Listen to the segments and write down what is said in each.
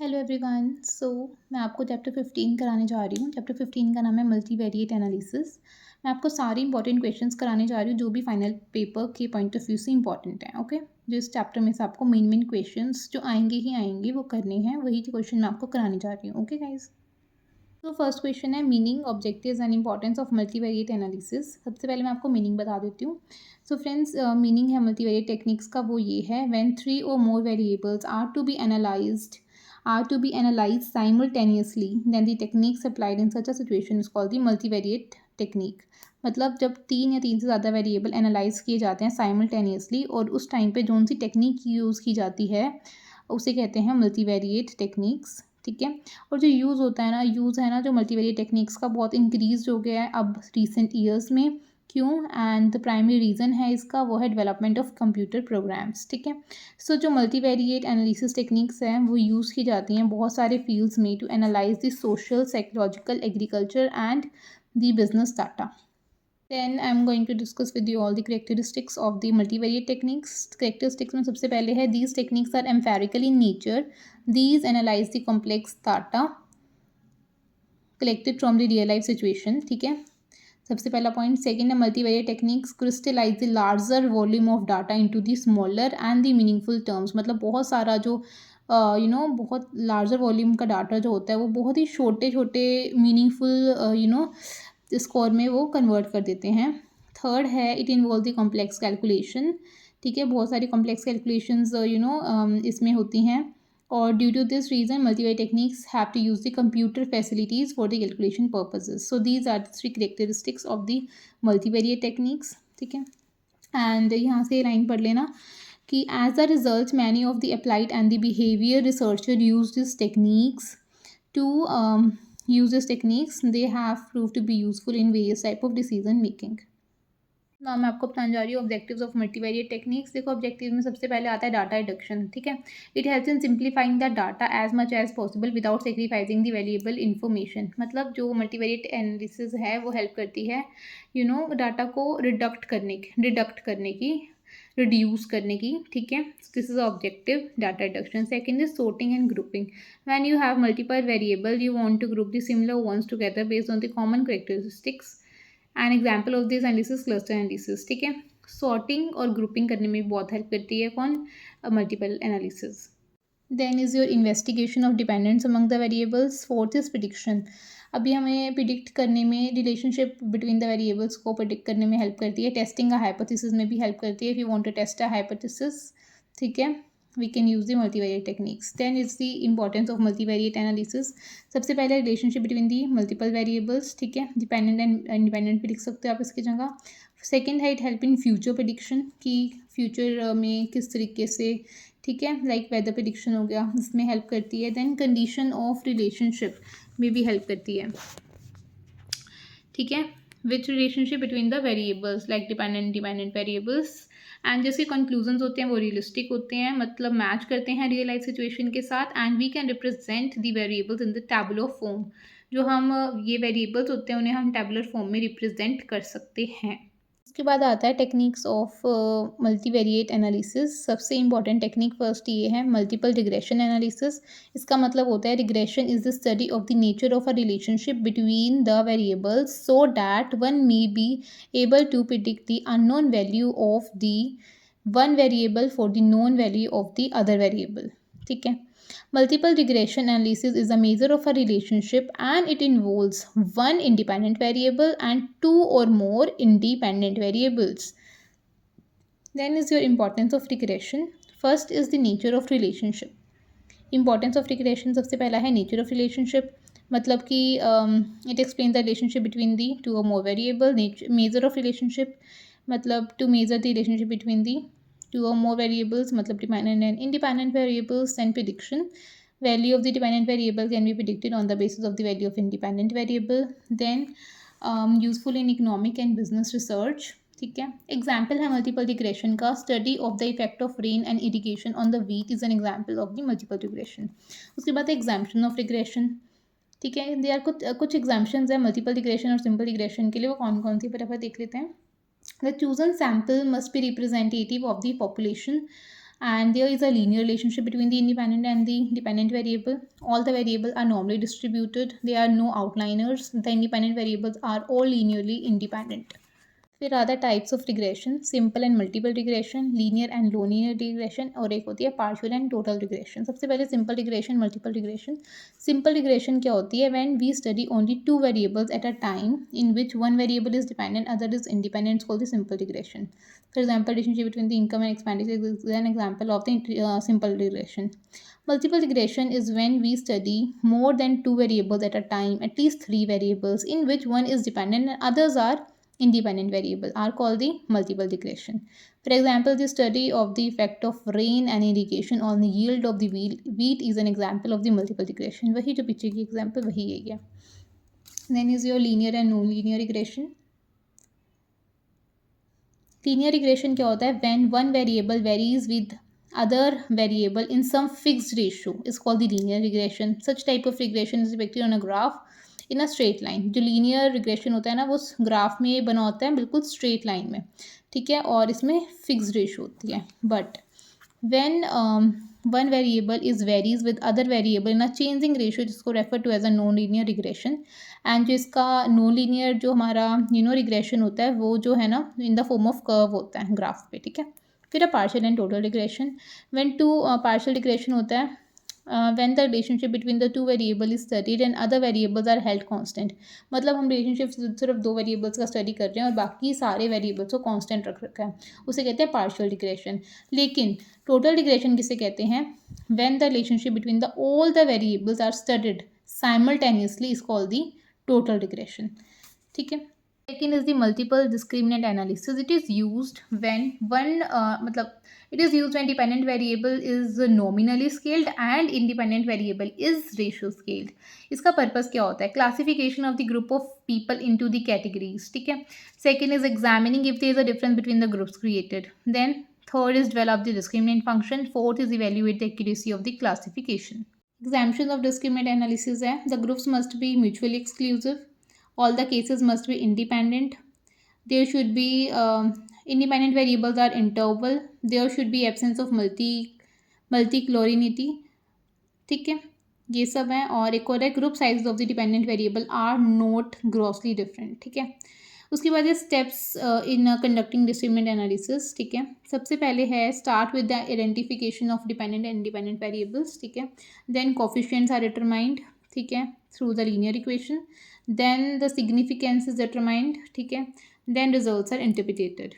Hello everyone. मैं आपको chapter 15 कराने जा रही हूँ। चैप्टर 15 का नाम है मल्टीवेरिएट एनालिसिस। मैं आपको सारे इंपॉर्टेंट क्वेश्चंस कराने जा रही हूँ जो भी फाइनल पेपर के पॉइंट ऑफ व्यू से इंपॉर्टेंट हैं। ओके, जो इस चैप्टर में से आपको मेन क्वेश्चंस जो आएंगे ही आएंगे वो करने हैं, वही क्वेश्चन मैं आपको कराने जा रही हूँ। ओके गाइज, तो फर्स्ट क्वेश्चन है meaning, objectives and importance of multivariate analysis. सबसे पहले मैं आपको मीनिंग बता देती हूँ। सो फ्रेंड्स, मीनिंग है मल्टीवेरिएट टेक्निक्स का वो ये है, when 3 or more variables are to be analyzed simultaneously, then the techniques applied in such a situation is called the multivariate technique। मतलब जब 3 से ज़्यादा वेरिएबल एनालाइज किए जाते हैं साइमल्टेनियसली और उस टाइम पे जो सी टेक्निक यूज़ की जाती है उसे कहते हैं मल्टीवेरिएट टेक्निक्स। ठीक है, और जो यूज़ है ना जो मल्टीवेरिएट टेक्निक्स का बहुत इंक्रीज हो गया है अब रिसेंट ईयर्स में। क्यों? एंड द प्राइमरी रीज़न है इसका वो है डेवलपमेंट ऑफ कंप्यूटर प्रोग्राम्स। ठीक है, सो जो मल्टीवेरिएट एनालिसिस टेक्निक्स हैं वो यूज़ की जाती हैं बहुत सारे फील्ड्स में to analyse the social, psychological, agriculture and the business data. Then I'm going to discuss with you all the characteristics of the multivariate techniques। Characteristics में सबसे पहले है these techniques are empirical in nature। These analyze the complex data collected from the real life situation। ठीक है, सबसे पहला point. Second है multivariate techniques crystallise the larger volume of data into the smaller and the meaningful terms. मतलब बहुत सारा जो बहुत लार्जर वॉल्यूम का डाटा जो होता है वो बहुत ही छोटे छोटे मीनिंगफुल स्कोर में वो कन्वर्ट कर देते हैं। थर्ड है it involve the complex calculation. ठीक है, बहुत सारी कॉम्प्लेक्स कैलकुलेशंस इसमें होती हैं और due to this reason multivariate techniques have to use the computer facilities for the calculation purposes. So these are the 3 characteristics of the multivariate techniques. ठीक है, एंड यहाँ से लाइन पढ़ लेना कि as a result many of the applied and the behaviour researcher use this techniques to they have proved to be useful in various type of decision making। ना मैं आपको बताने जा रही हूँ ऑब्जेक्टिव्स ऑफ मल्टीवेरिएट टेक्निक्स। देखो, objective में सबसे पहले आता है डाटा रिडक्शन। ठीक है, it helps in simplifying the data as much as possible without sacrificing the valuable information. मतलब जो मल्टीवेरिएट एनालिसिस है वो हेल्प करती है डाटा को रिडक्ट करने की रिड्यूस करने की। ठीक है, this is objective data reduction. Second is sorting and grouping. When you have multiple variable you want to group the similar ones together based on the common characteristics. An example of this analysis cluster analysis. ठीक है, sorting और grouping करने में बहुत help करती है कौन? Multiple analysis. Then is your investigation of dependence among the variables. Fourth is prediction. अभी हमें प्रिडिक्ट करने में रिलेशनशिप बिटवीन द वेरिएबल्स को प्रिडिक्ट करने में हेल्प करती है। टेस्टिंग अ हाइपोथेसिस में भी हेल्प करती है। If you want to test a hypothesis, ठीक है, we can use the multivariate techniques। Then is the importance of multivariate analysis। सबसे पहले relationship between the multiple variables। ठीक है, डिपेंडेंट एंड इंडिपेंडेंट भी लिख सकते हो आप इसकी जगह। सेकेंड है it help in future prediction कि फ्यूचर में किस तरीके से, ठीक है, लाइक वेदर प्रिडिक्शन हो गया, इसमें हेल्प करती है। देन कंडीशन ऑफ रिलेशनशिप में भी हेल्प करती है। ठीक है, which relationship between the variables like dependent variables. And जैसे कंक्लूजन्स होते हैं वो रियलिस्टिक होते हैं, मतलब मैच करते हैं रियल लाइफ सिचुएशन के साथ। And we can represent the variables in the tabular form. जो हम ये वेरिएबल्स होते हैं उन्हें हम टैबुलर फॉर्म में रिप्रेजेंट कर सकते हैं। उसके बाद आता है टेक्निक्स ऑफ मल्टीवेरिएट एनालिसिस। सबसे इंपॉर्टेंट टेक्निक फर्स्ट ये है मल्टीपल रिग्रेशन एनालिसिस। इसका मतलब होता है regression is the study of the nature of a relationship between the variables so that one may be able to predict the unknown value of the one variable for the known value of the other variable. ठीक है, multiple regression analysis is a measure of a relationship and it involves one independent variable and two or more independent variables। Then is your importance of regression। First is the nature of relationship। Importance of regression सबसे पहला है nature of relationship। मतलब कि it explains the relationship between the two or more variable। measure of relationship मतलब to measure the relationship between the two or more variables, मतलब dependent and independent variables। and prediction, value of the dependent variable can be predicted on the basis of the value of independent variable। then useful in economic and business research। ठीक है, example है multiple regression का, study of the effect of rain and irrigation on the wheat is an example of the multiple regression. उसके बाद exemption of regression. ठीक है, they are कुछ exemptions है मल्टीपल रिग्रेशन और सिंपल रिग्रेशन के लिए, वो कौन कौन सी फटाफट देख लेते हैं। The chosen sample must be representative of the population and there is a linear relationship between the independent and the dependent variable. All the variables are normally distributed. There are no outliers. The independent variables are all linearly independent. फिर आता है types of regression, simple and multiple regression, linear and low linear regression, और एक होती है partial and total regression. सबसे पहले simple regression, multiple regression. Simple regression क्या होती है? When we study only two variables at a time in which one variable is dependent, other is independent, called the simple regression. For example, relationship between the income and expenditure is an example of the simple regression. Multiple regression is when we study more than two variables at a time, at least three variables, in which one is dependent and others are independent variable, are called the multiple regression. For example, the study of the effect of rain and irrigation on the yield of the wheat is an example of the multiple regression. वही जो पीछे की example वही यही है. Then is your linear and non-linear regression. Linear regression क्या होता है? When one variable varies with other variable in some fixed ratio is called the linear regression. Such type of regression is depicted on a graph in a straight line. जो linear regression होता है ना, वो graph में बना होता है बिल्कुल स्ट्रेट लाइन में, ठीक है, और इसमें फिक्स रेशो होती है. But when one variable is varies with other variable in a changing ratio, जिसको refer to as a non linear regression. And जो इसका नॉन लीनियर जो हमारा रिग्रेशन होता है, वो जो है ना in the form of curve होता है ग्राफ पे, ठीक है. फिर partial and total regression. When two partial regression होता है when the relationship between the two variable is studied and other variables are held constant. मतलब हम रिलेशनशिप सिर्फ दो वेरिएबल्स का स्टडी कर रहे हैं और बाकी सारे वेरिएबल्स को कांस्टेंट रख रखा है, उसे कहते हैं पार्शियल रिग्रेशन. लेकिन टोटल रिग्रेशन किसे कहते हैं? when the relationship between the all the variables are studied simultaneously is called the total regression. ठीक है. Second is the multiple discriminant analysis. It is used when it is used when dependent variable is nominally scaled and independent variable is ratio scaled. इसका purpose क्या होता है? Classification of the group of people into the categories, ठीक है. Second is examining if there is a difference between the groups created. Then third is develop the discriminant function. Fourth is evaluate the accuracy of the classification. Exemptions of discriminant analysis है: the groups must be mutually exclusive, all the cases must be independent, there should be independent variables are interval, there should be absence of multichlorality, ठीक है, ये सब है. और एक और है group size of the dependent variable are not grossly different, ठीक है. उसके बाद ये steps in conducting discriminant analysis, ठीक है. सबसे पहले है start with the identification of dependent and independent variables, ठीक है. देन कोफिशिएंट्स आर डिटरमाइंड, ठीक है, through the linear equation. Then the significance is determined, ठीक है. Then results are interpreted.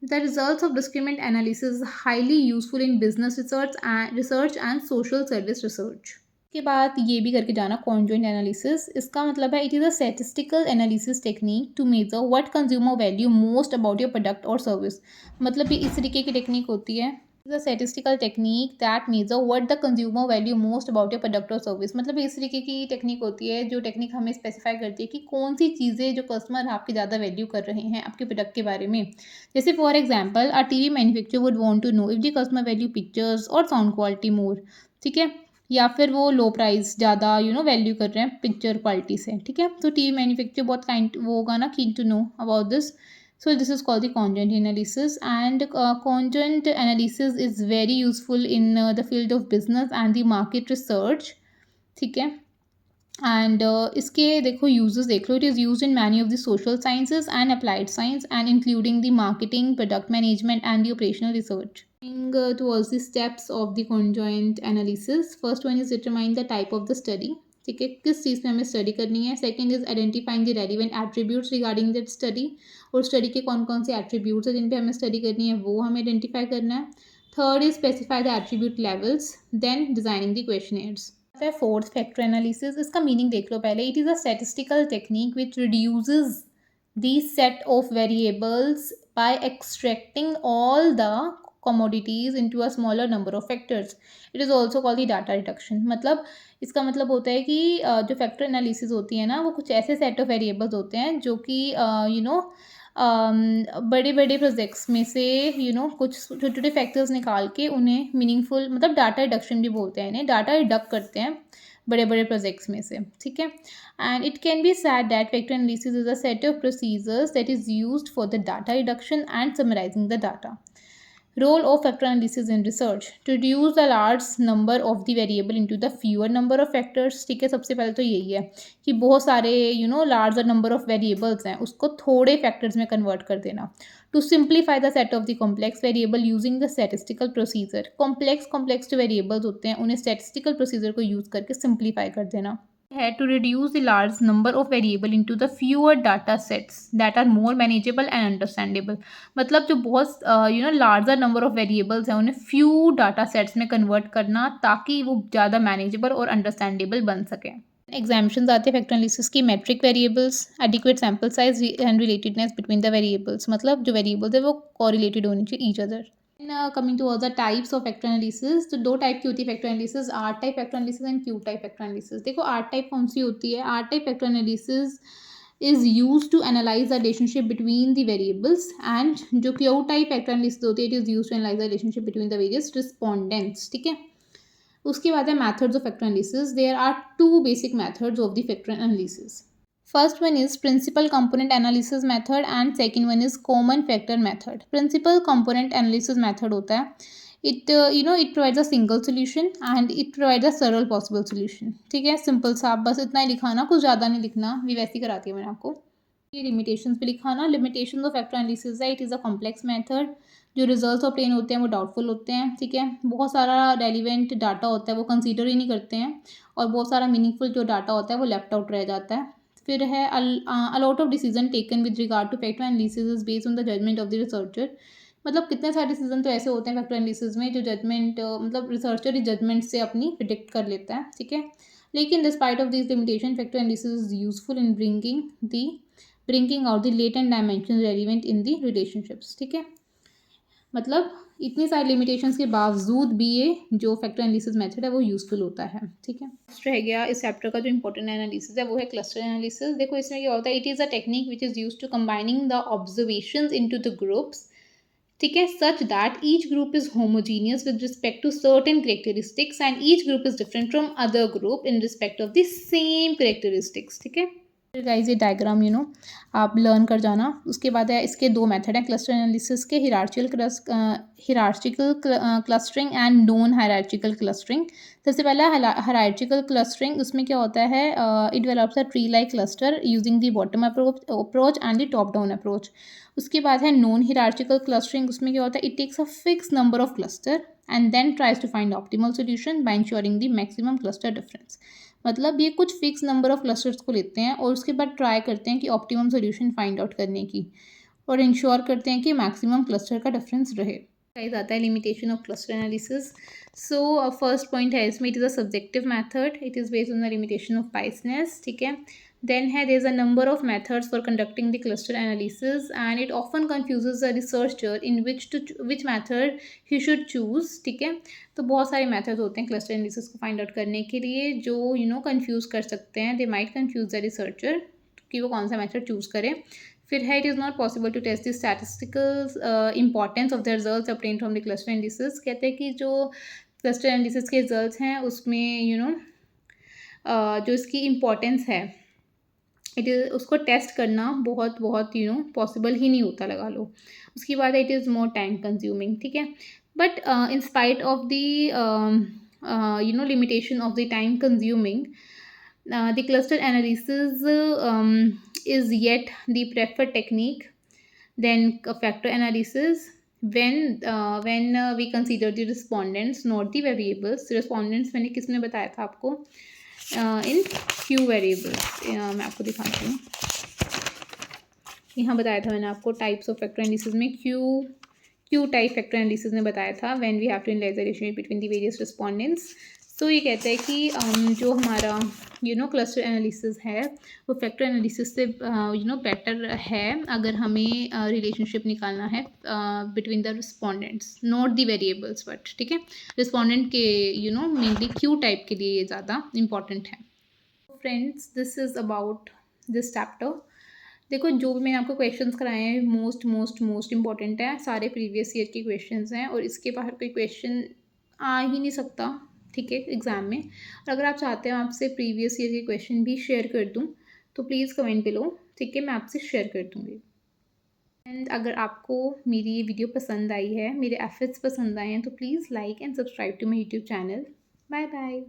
The results of discriminant analysis is highly useful in business research and social service research. के बाद ये भी करके जाना conjoint analysis. इसका मतलब है it is a statistical analysis technique to measure what consumer value most about your product or service. मतलब ये इस तरीके की टेक्निक होती है. It is a statistical technique that measure what the consumer value most about your product or service. मतलब इस तरीके की टेक्निक होती है जो टेक्निक हमें स्पेसिफाई करती है कि कौन सी चीज़ें जो कस्टमर आपकी ज़्यादा वैल्यू कर रहे हैं आपके प्रोडक्ट के बारे में. जैसे for example a TV manufacturer would want to know if the customer value pictures और साउंड क्वालिटी मोर, ठीक है, या फिर वो लो प्राइस ज़्यादा वैल्यू कर रहे हैं पिक्चर क्वालिटी से, ठीक है. तो टीवी मैन्युफैक्चरर बहुत वो होगा ना keen to know about this. So this is called the conjoint analysis, and conjoint analysis is very useful in the field of business and the market research, ठीक है. एंड इसके देखो यूजेस देख लो. It is use in many of the social sciences and applied science and including the marketing, product management and the operational research. Towards the steps of the conjoint analysis. First one is determine the type of the study, ठीक है, किस चीज़ में हमें study करनी है. Second is identifying the relevant attributes regarding that study, और study के कौन कौन से एट्रीब्यूट्स हैं जिन पे हमें स्टडी करनी है वो हमें आइडेंटिफाई करना है. Third is specify the attribute levels. Then designing the questionnaires. Fourth factor analysis. इसका मीनिंग देख लो पहले. It is a statistical technique which reduces the set of variables by extracting all the commodities into a smaller number of factors. It is also called the data reduction. मतलब इसका मतलब होता है कि जो फैक्टर एनालिसिस होती है ना, वो कुछ ऐसे सेट ऑफ वेरिएबल्स होते हैं जो कि बड़े बड़े प्रोजेक्ट्स में से कुछ छोटे छोटे फैक्टर्स निकाल के उन्हें मीनिंगफुल, मतलब डाटा रिडक्शन भी बोलते हैं इन्हें, डाटा रिडक्ट करते हैं बड़े बड़े प्रोजेक्ट्स में से, ठीक है. And it can be said that factor analysis is a set of procedures that is used for the data reduction and summarising the data. Role of factor analysis in research to reduce the large number of the variable into the fewer number of factors. ठीक है, सबसे पहले तो यही है कि बहुत सारे लार्जर नंबर ऑफ वेरिएबल्स हैं उसको थोड़े फैक्टर्स में कन्वर्ट कर देना. To simplify the set of the complex variable using the statistical procedure. Complex जो वेरिएबल्स होते हैं उन्हें स्टैटिस्टिकल प्रोसीजर को यूज़ करके सिंप्लीफाई कर देना है. To reduce the large number of variable into the fewer data sets that are more manageable and understandable. मतलब जो बहुत लार्जर नंबर ऑफ वेरिएबल्स हैं उन्हें फ्यू डाटा सेट्स में कन्वर्ट करना ताकि वो ज़्यादा मैनेजेबल और अंडरस्टैंडेबल बन सकें. एग्जाम्पशंस आते हैं फैक्टर एनालिसिस की. Metric variables, adequate sample size and relatedness between the variables. मतलब जो वेरिएबल्स है वो कोरिलेटेड होनी चाहिए each other. Coming to all the types of factor analysis. तो 2 टाइप की होती है factor analysis, R type factor analysis and Q type factor analysis. देखो आर टाइप कौन सी होती है. R type factor analysis is use to analyse the relationship between the variables. And जो क्यू टाइप फैक्टर एनालिसिस होती है it is use to analyse the relationship between the various respondents. ठीक है. उसके बाद है methods of factor analysis. There are 2 basic methods of the factor analysis. First one is principal component analysis method and second one is common factor method. Principal component analysis method होता है it provides a single solution and it provides a सरल possible solution. ठीक है, simple सा. आप बस इतना ही लिखाना, कुछ ज़्यादा नहीं लिखना. भी वैसे ही कराती है मैंने आपको. ये लिमिटेशंस पे लिखाना. लिमिटेशंस ऑफ फैक्टर एनालिसिस है it is a complex method. जो रिजल्ट्स ऑब्टेन होते हैं वो डाउटफुल होते हैं. ठीक है, बहुत सारा रेलिवेंट डाटा होता है वो कंसीडर ही नहीं करते हैं और बहुत सारा मीनिंगफुल जो डाटा होता है वो लेफ्ट आउट रह जाता है. फिर है a lot of decision taken with regard to factor analysis is based on the judgment of the researcher. मतलब कितने सारे डिसीजन तो ऐसे होते हैं फैक्टर एनालिसिस में जो जजमेंट मतलब रिसर्चर ही जजमेंट से अपनी प्रिडिक्ट कर लेता है. ठीक है, लेकिन despite of this limitation factor analysis is useful in bringing out the latent dimension relevant in the relationships. ठीक है, मतलब इतनी सारी लिमिटेशंस के बावजूद भी ये जो फैक्टर एनालिसिस मेथड है वो यूज़फुल होता है. ठीक है, नेक्स्ट रह गया इस चैप्टर का जो इंपॉर्टेंट एनालिसिस है वो है क्लस्टर एनालिसिस. देखो इसमें क्या होता है. It is a technique which is use to combining the observations into the groups. ठीक है, such that each group is homogeneous with respect to certain characteristics and each group is different from other group in respect of the same characteristics. ठीक है, guys ये diagram आप learn कर जाना. उसके बाद है इसके 2 मेथड हैं क्लस्टर एनालिसिस के. Hierarchical clustering and non hierarchical clustering. सबसे पहला हायरार्चिकल क्लस्टरिंग. उसमें क्या होता है it develops a tree like cluster using the bottom approach and the top down approach. उसके बाद है नॉन हिरार्चिकल क्लस्टरिंग. उसमें क्या होता है it takes a fix number of cluster and then tries to find optimal solution by ensuring the maximum cluster difference. मतलब ये कुछ फिक्स नंबर ऑफ क्लस्टर्स को लेते हैं और उसके बाद ट्राई करते हैं कि ऑप्टिमम सोल्यूशन फाइंड आउट करने की और इंश्योर करते हैं कि मैक्सिमम क्लस्टर का डिफरेंस रहे. गाइस आता है limitation of cluster analysis. So first point है इसमें it is a subjective method. It is based on the limitation of biasness. ठीक है, then है there is a number of methods for conducting the cluster analysis and it often confuses the researcher in which method he should choose. ठीक है, तो बहुत सारे methods होते हैं cluster analysis को find out करने के लिए जो confuse कर सकते हैं. they might confuse the researcher कि वो कौन सा method choose करे. फिर है it is not possible to test the statistical importance of the results obtained from the cluster analysis. कहते हैं कि जो cluster analysis के results हैं उसमें जो इसकी importance है इट इज़ उसको टेस्ट करना बहुत पॉसिबल ही नहीं होता लगा लो. उसके बाद it is more time consuming. ठीक है, but in spite of the limitation of the time consuming the cluster analysis is yet the preferred technique then factor analysis when we consider the respondents not the variables. respondents मैंने किसने बताया था आपको इन Q variables. मैं आपको दिखाती हूँ. यहाँ बताया था मैंने आपको टाइप्स ऑफ फैक्टर एनालिसिस में क्यू टाइप फैक्टर एनालिसिस में बताया था when we have to analyse the relationship between the various respondents. तो ये कहता है कि जो हमारा क्लस्टर एनालिसिस है वो फैक्टर एनालिसिस से बेटर है अगर हमें रिलेशनशिप निकालना है between the respondents not the variables but. ठीक है, रिस्पोंडेंट के मेनली क्यू टाइप के लिए ये ज़्यादा इंपॉर्टेंट है. Friends this is about this chapter. देखो जो भी मैंने आपको क्वेश्चंस कराए हैं मोस्ट इंपॉर्टेंट है. सारे प्रीवियस ईयर के क्वेश्चंस हैं और इसके बाहर कोई क्वेश्चन आ ही नहीं सकता. ठीक है, एग्ज़ाम में. और अगर आप चाहते हैं आपसे प्रीवियस ईयर के क्वेश्चन भी शेयर कर दूं तो प्लीज़ कमेंट बिलो. ठीक है, मैं आपसे शेयर कर दूँगी. एंड अगर आपको मेरी ये वीडियो पसंद आई है, मेरे एफर्ट्स पसंद आए हैं, तो please like and subscribe to my YouTube channel. Bye bye.